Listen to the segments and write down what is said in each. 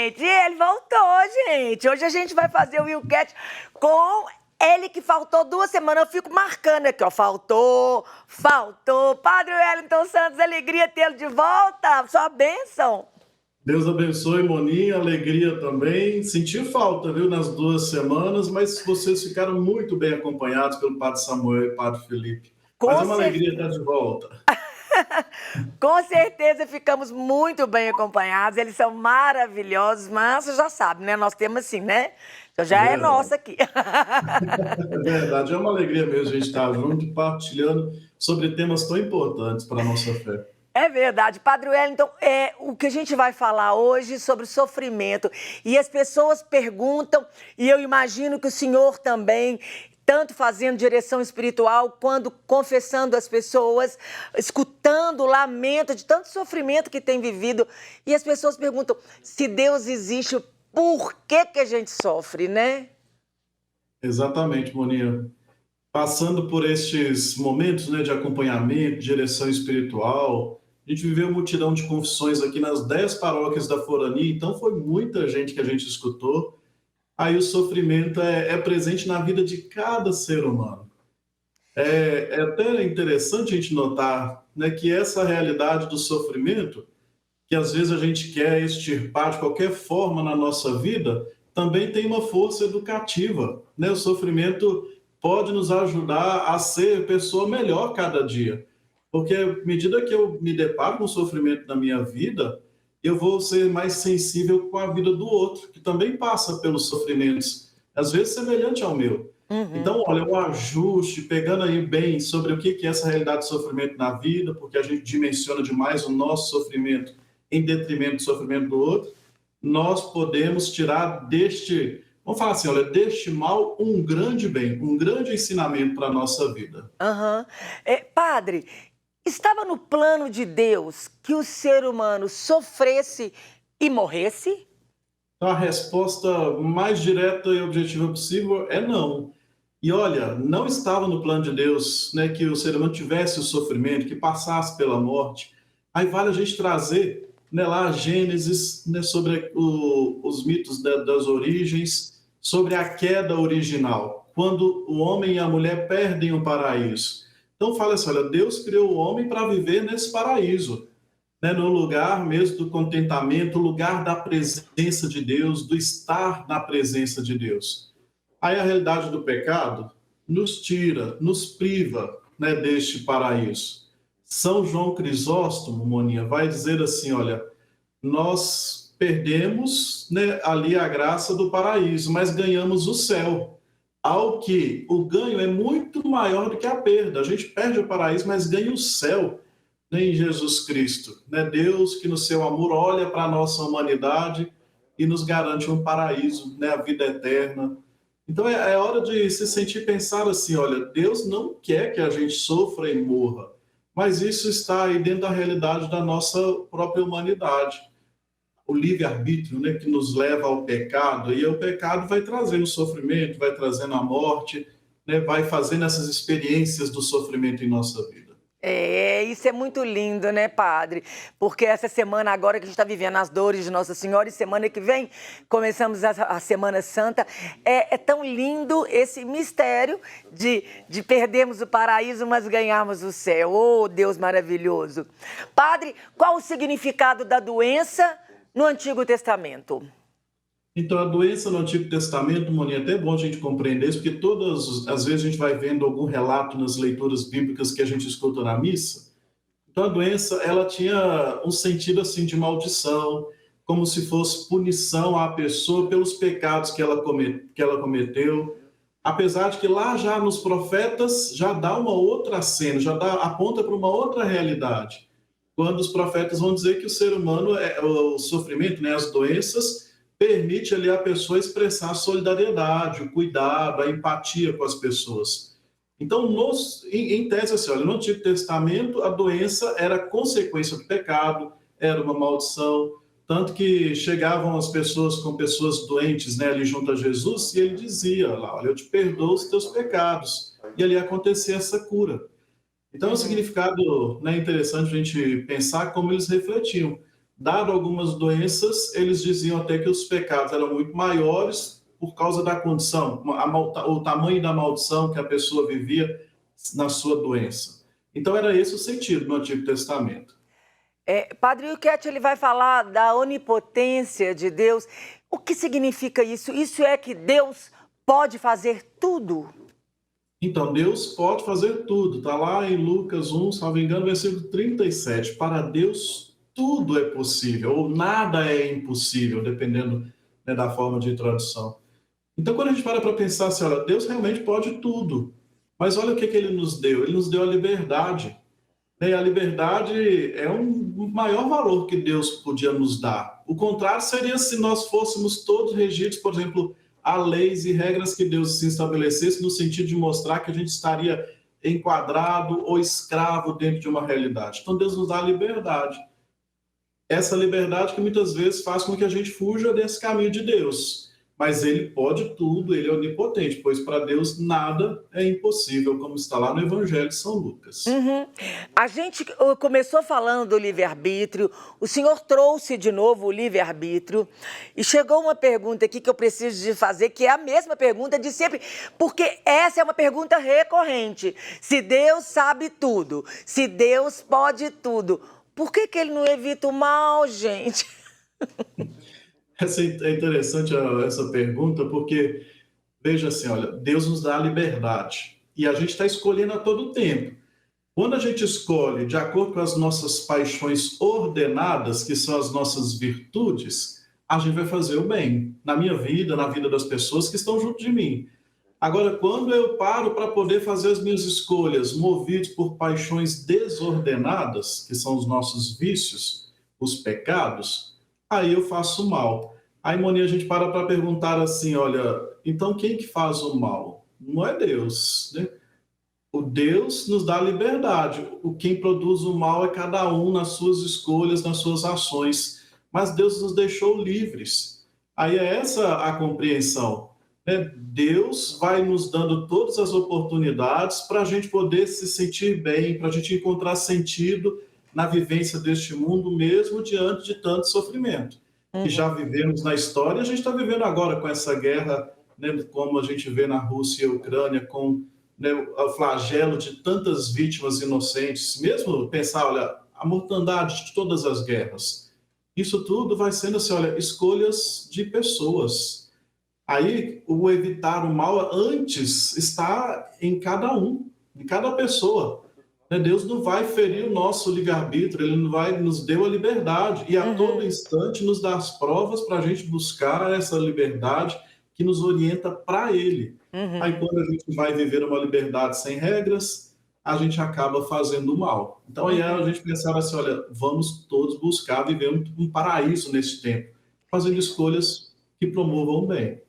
gente! Ele voltou, gente! Hoje a gente vai fazer o Willcat com ele que faltou 2 semanas. Eu fico marcando aqui, ó. Faltou. Padre Wellington Santos, alegria tê-lo de volta. Sua bênção. Deus abençoe, Moninha, alegria também. Senti falta, viu, nas 2 semanas, mas vocês ficaram muito bem acompanhados pelo Padre Samuel e Padre Felipe. Mas é uma alegria estar de volta. Com certeza ficamos muito bem acompanhados, eles são maravilhosos, mas você já sabe, né? Nós temos assim, né? Então já é nossa aqui. É verdade, é uma alegria mesmo a gente estar junto e partilhando sobre temas tão importantes para a nossa fé. É verdade. Padre Wellington, o que a gente vai falar hoje sobre sofrimento. E as pessoas perguntam, e eu imagino que o senhor também, tanto fazendo direção espiritual, quando confessando as pessoas, escutando o lamento de tanto sofrimento que tem vivido. E as pessoas perguntam, se Deus existe, por que a gente sofre, né? Exatamente, Moninha. Passando por estes momentos, né, de acompanhamento, direção espiritual, a gente viveu multidão de confissões aqui nas 10 paróquias da Forania, então foi muita gente que a gente escutou. Aí o sofrimento é presente na vida de cada ser humano. É até interessante a gente notar, né, que essa realidade do sofrimento, que às vezes a gente quer extirpar de qualquer forma na nossa vida, também tem uma força educativa, né? O sofrimento pode nos ajudar a ser pessoa melhor cada dia. Porque à medida que eu me deparo com o sofrimento na minha vida, eu vou ser mais sensível com a vida do outro, que também passa pelos sofrimentos, às vezes semelhante ao meu. Então, olha, o ajuste, pegando aí bem sobre o que é essa realidade de sofrimento na vida, porque a gente dimensiona demais o nosso sofrimento em detrimento do sofrimento do outro, nós podemos tirar deste, vamos falar assim, olha, deste mal um grande bem, um grande ensinamento para a nossa vida. Padre, estava no plano de Deus que o ser humano sofresse e morresse? Então, a resposta mais direta e objetiva possível é não. E olha, não estava no plano de Deus, né, que o ser humano tivesse o sofrimento, que passasse pela morte. Aí vale a gente trazer, né, lá a Gênesis, né, sobre os mitos das origens, sobre a queda original, quando o homem e a mulher perdem o paraíso. Então fala assim, olha, Deus criou o homem para viver nesse paraíso, né, no lugar mesmo do contentamento, o lugar da presença de Deus, do estar na presença de Deus. Aí a realidade do pecado nos tira, nos priva, né, deste paraíso. São João Crisóstomo, Moninha, vai dizer assim, olha, nós perdemos, né, ali a graça do paraíso, mas ganhamos o céu. Ao que o ganho é muito maior do que a perda. A gente perde o paraíso, mas ganha o céu, né, em Jesus Cristo. Né? Deus que no seu amor olha para a nossa humanidade e nos garante um paraíso, né, a vida eterna. Então é hora de se sentir e pensar assim, olha, Deus não quer que a gente sofra e morra, mas isso está aí dentro da realidade da nossa própria humanidade. O livre-arbítrio, né, que nos leva ao pecado, e o pecado vai trazendo sofrimento, vai trazendo a morte, né, vai fazendo essas experiências do sofrimento em nossa vida. Isso é muito lindo, né, padre? Porque essa semana agora que a gente está vivendo as dores de Nossa Senhora, e semana que vem começamos a Semana Santa, é tão lindo esse mistério de perdermos o paraíso, mas ganharmos o céu. Oh, Deus maravilhoso! Padre, qual o significado da doença no Antigo Testamento? Então, a doença no Antigo Testamento, Moninha, é até bom a gente compreender isso, porque todas as vezes a gente vai vendo algum relato nas leituras bíblicas que a gente escuta na missa. Então, a doença, ela tinha um sentido assim de maldição, como se fosse punição à pessoa pelos pecados que ela cometeu. Apesar de que lá já nos profetas já dá uma outra cena, aponta para uma outra realidade. Quando os profetas vão dizer que o ser humano, o sofrimento, né, as doenças, permite ali a pessoa expressar a solidariedade, o cuidado, a empatia com as pessoas. Então, em tese, assim, olha, no Antigo Testamento, a doença era consequência do pecado, era uma maldição, tanto que chegavam as pessoas com pessoas doentes, né, ali junto a Jesus, e ele dizia lá, olha, eu te perdoo os teus pecados. E ali acontecia essa cura. Então, é um significado, né, interessante a gente pensar como eles refletiam. dado algumas doenças, eles diziam até que os pecados eram muito maiores por causa da condição, o tamanho da maldição que a pessoa vivia na sua doença. Então era esse o sentido do Antigo Testamento. Padre Wilkett, ele vai falar da onipotência de Deus. O que significa isso? Isso é que Deus pode fazer tudo? Então, Deus pode fazer tudo. Está lá em Lucas 1, salvo engano, versículo 37. Para Deus, tudo é possível, ou nada é impossível, dependendo, né, da forma de tradução. Então, quando a gente para pensar assim, olha, Deus realmente pode tudo. Mas olha o que Ele nos deu. Ele nos deu a liberdade. E a liberdade é um maior valor que Deus podia nos dar. O contrário seria se nós fôssemos todos regidos, por exemplo, a leis e regras que Deus se estabelecesse, no sentido de mostrar que a gente estaria enquadrado ou escravo dentro de uma realidade. Então Deus nos dá a liberdade. Essa liberdade que muitas vezes faz com que a gente fuja desse caminho de Deus. Mas Ele pode tudo, Ele é onipotente, pois para Deus nada é impossível, como está lá no Evangelho de São Lucas. A gente começou falando do livre-arbítrio, o senhor trouxe de novo o livre-arbítrio e chegou uma pergunta aqui que eu preciso de fazer, que é a mesma pergunta de sempre, porque essa é uma pergunta recorrente. Se Deus sabe tudo, se Deus pode tudo, por que Ele não evita o mal, gente? É interessante essa pergunta, porque, veja assim, olha, Deus nos dá a liberdade e a gente está escolhendo a todo tempo. Quando a gente escolhe de acordo com as nossas paixões ordenadas, que são as nossas virtudes, a gente vai fazer o bem, na minha vida, na vida das pessoas que estão junto de mim. Agora, quando eu paro para poder fazer as minhas escolhas, movidos por paixões desordenadas, que são os nossos vícios, os pecados, aí eu faço mal. Aí, Moni, a gente para perguntar assim, olha, então quem que faz o mal? Não é Deus, né? O Deus nos dá liberdade. Quem produz o mal é cada um nas suas escolhas, nas suas ações. Mas Deus nos deixou livres. Aí é essa a compreensão, né? Deus vai nos dando todas as oportunidades para a gente poder se sentir bem, para a gente encontrar sentido na vivência deste mundo, mesmo diante de tanto sofrimento. Que já vivemos na história, a gente está vivendo agora com essa guerra, né, como a gente vê na Rússia e Ucrânia, com, né, o flagelo de tantas vítimas inocentes, mesmo pensar, olha, a mortandade de todas as guerras. Isso tudo vai sendo assim, olha, escolhas de pessoas. Aí, o evitar o mal antes está em cada um, em cada pessoa. Deus não vai ferir o nosso livre-arbítrio, Ele não vai, nos deu a liberdade e a todo instante nos dá as provas para a gente buscar essa liberdade que nos orienta para Ele. Aí quando a gente vai viver uma liberdade sem regras, a gente acaba fazendo mal. Então aí a gente pensava assim, olha, vamos todos buscar viver um paraíso nesse tempo, fazendo escolhas que promovam o bem.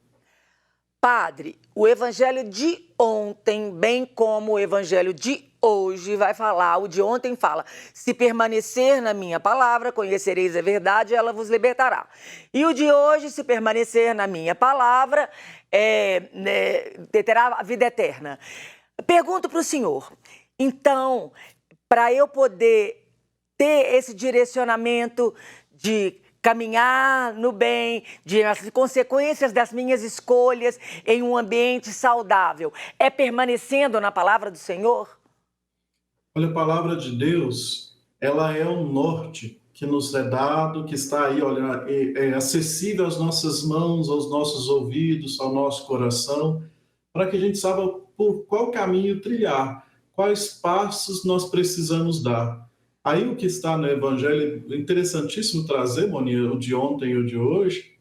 Padre, o evangelho de ontem, bem como o evangelho de hoje, vai falar, o de ontem fala, se permanecer na minha palavra, conhecereis a verdade, ela vos libertará. E o de hoje, se permanecer na minha palavra, terá a vida eterna. Pergunto para o senhor, então, para eu poder ter esse direcionamento de caminhar no bem, as consequências das minhas escolhas em um ambiente saudável, é permanecendo na palavra do Senhor? Olha, a palavra de Deus, ela é um norte que nos é dado, que está aí, olha, é acessível às nossas mãos, aos nossos ouvidos, ao nosso coração, para que a gente saiba por qual caminho trilhar, quais passos nós precisamos dar. Aí o que está no Evangelho, interessantíssimo trazer, Moni, o de ontem e o de hoje,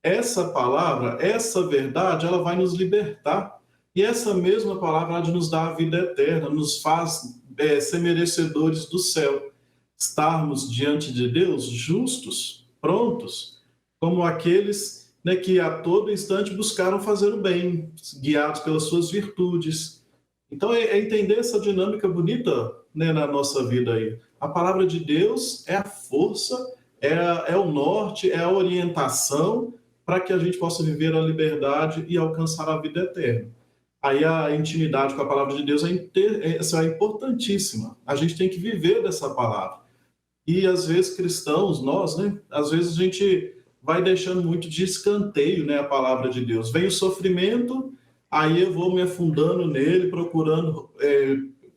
essa palavra, essa verdade, ela vai nos libertar. E essa mesma palavra há de nos dar a vida eterna, nos faz ser merecedores do céu. Estarmos diante de Deus justos, prontos, como aqueles, né, que a todo instante buscaram fazer o bem, guiados pelas suas virtudes. Então é entender essa dinâmica bonita, né, na nossa vida aí. A palavra de Deus é a força, é o norte, é a orientação para que a gente possa viver a liberdade e alcançar a vida eterna. Aí a intimidade com a palavra de Deus é importantíssima. A gente tem que viver dessa palavra. E às vezes cristãos, nós, né? Às vezes a gente vai deixando muito de escanteio, né, a palavra de Deus. Vem o sofrimento, aí eu vou me afundando nele, procurando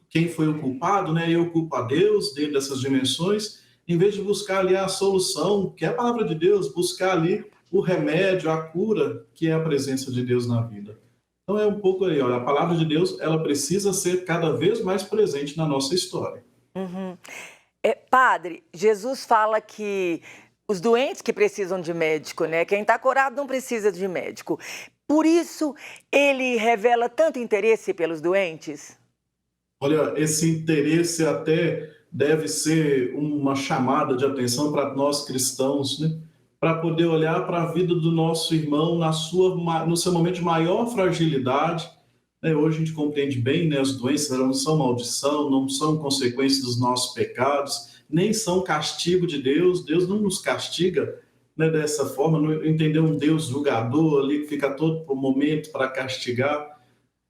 quem foi o culpado, né? Eu culpo a Deus dentro dessas dimensões, em vez de buscar ali a solução, que é a palavra de Deus, buscar ali o remédio, a cura, que é a presença de Deus na vida. Então é um pouco aí, olha, a palavra de Deus, ela precisa ser cada vez mais presente na nossa história. Uhum. Padre, Jesus fala que os doentes que precisam de médico, né? Quem está curado não precisa de médico. Por isso, ele revela tanto interesse pelos doentes? Olha, esse interesse até deve ser uma chamada de atenção para nós cristãos, né? Para poder olhar para a vida do nosso irmão no seu momento de maior fragilidade. Né? Hoje a gente compreende bem, né? As doenças elas não são maldição, não são consequência dos nossos pecados, nem são castigo de Deus. Deus não nos castiga, né, dessa forma, não entender um Deus julgador ali que fica todo momento para castigar.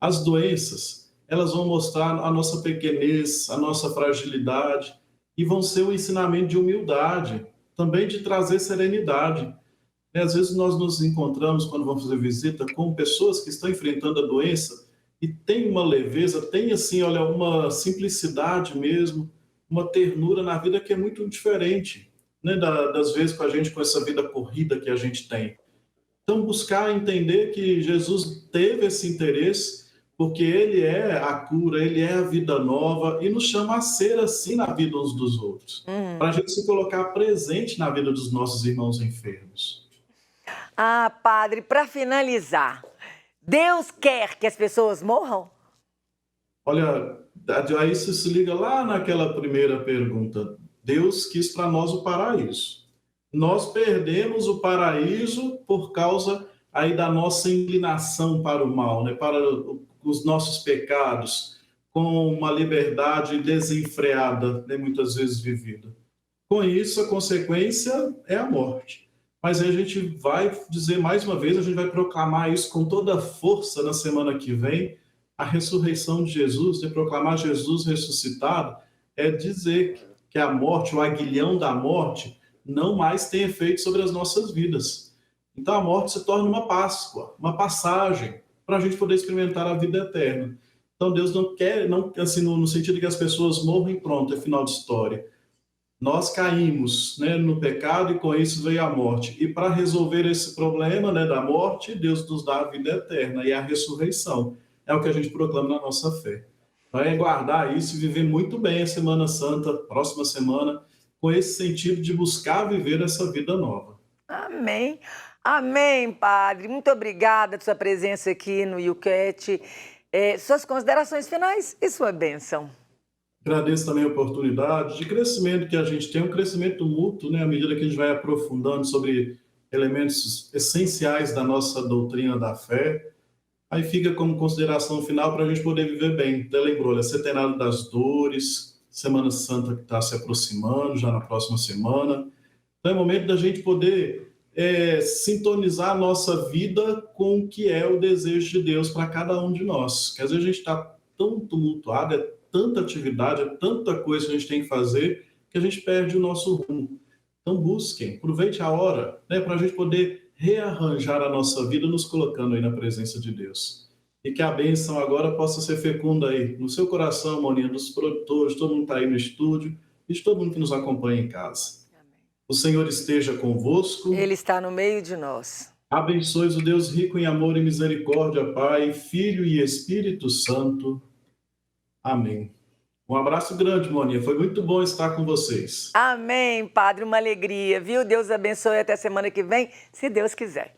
As doenças, elas vão mostrar a nossa pequenez, a nossa fragilidade e vão ser um ensinamento de humildade, também de trazer serenidade. Às vezes nós nos encontramos, quando vamos fazer visita, com pessoas que estão enfrentando a doença e tem uma leveza, tem assim, olha, uma simplicidade mesmo, uma ternura na vida que é muito diferente, né, das vezes com a gente, com essa vida corrida que a gente tem. Então, buscar entender que Jesus teve esse interesse, porque ele é a cura, ele é a vida nova e nos chama a ser assim na vida uns dos outros, para a gente se colocar presente na vida dos nossos irmãos enfermos. Ah, padre, para finalizar, Deus quer que as pessoas morram? Olha, aí isso se liga lá naquela primeira pergunta. Deus quis para nós o paraíso. Nós perdemos o paraíso por causa aí da nossa inclinação para o mal, né? Para os nossos pecados, com uma liberdade desenfreada, né? Muitas vezes vivida. Com isso, a consequência é a morte. Mas aí a gente vai dizer mais uma vez, a gente vai proclamar isso com toda a força na semana que vem, a ressurreição de Jesus, de proclamar Jesus ressuscitado, é dizer que a morte, o aguilhão da morte, não mais tem efeito sobre as nossas vidas. Então a morte se torna uma Páscoa, uma passagem, para a gente poder experimentar a vida eterna. Então Deus não quer, não, assim, no sentido de que as pessoas morram e pronto, é final de história. Nós caímos, né, no pecado e com isso veio a morte. E para resolver esse problema, né, da morte, Deus nos dá a vida eterna e a ressurreição. É o que a gente proclama na nossa fé. Então é guardar isso e viver muito bem a Semana Santa, próxima semana, com esse sentido de buscar viver essa vida nova. Amém. Amém, padre. Muito obrigada pela sua presença aqui no YouCat. Suas considerações finais e sua bênção. Agradeço também a oportunidade de crescimento que a gente tem, um crescimento mútuo, né, à medida que a gente vai aprofundando sobre elementos essenciais da nossa doutrina da fé. Aí fica como consideração final para a gente poder viver bem. Até lembrou, olha, Centenário das Dores, Semana Santa que está se aproximando, já na próxima semana. Então é momento da gente poder sintonizar a nossa vida com o que é o desejo de Deus para cada um de nós. Que às vezes a gente está tão tumultuado, é tanta atividade, é tanta coisa que a gente tem que fazer, que a gente perde o nosso rumo. Então busquem, aproveite a hora, né, para a gente poder rearranjar a nossa vida, nos colocando aí na presença de Deus. E que a bênção agora possa ser fecunda aí, no seu coração, Moninha, dos produtores, todo mundo está aí no estúdio, e de todo mundo que nos acompanha em casa. O Senhor esteja convosco. Ele está no meio de nós. Abençoe o Deus rico em amor e misericórdia, Pai, Filho e Espírito Santo. Amém. Um abraço grande, Moninha. Foi muito bom estar com vocês. Amém, padre. Uma alegria, viu? Deus abençoe até semana que vem, se Deus quiser.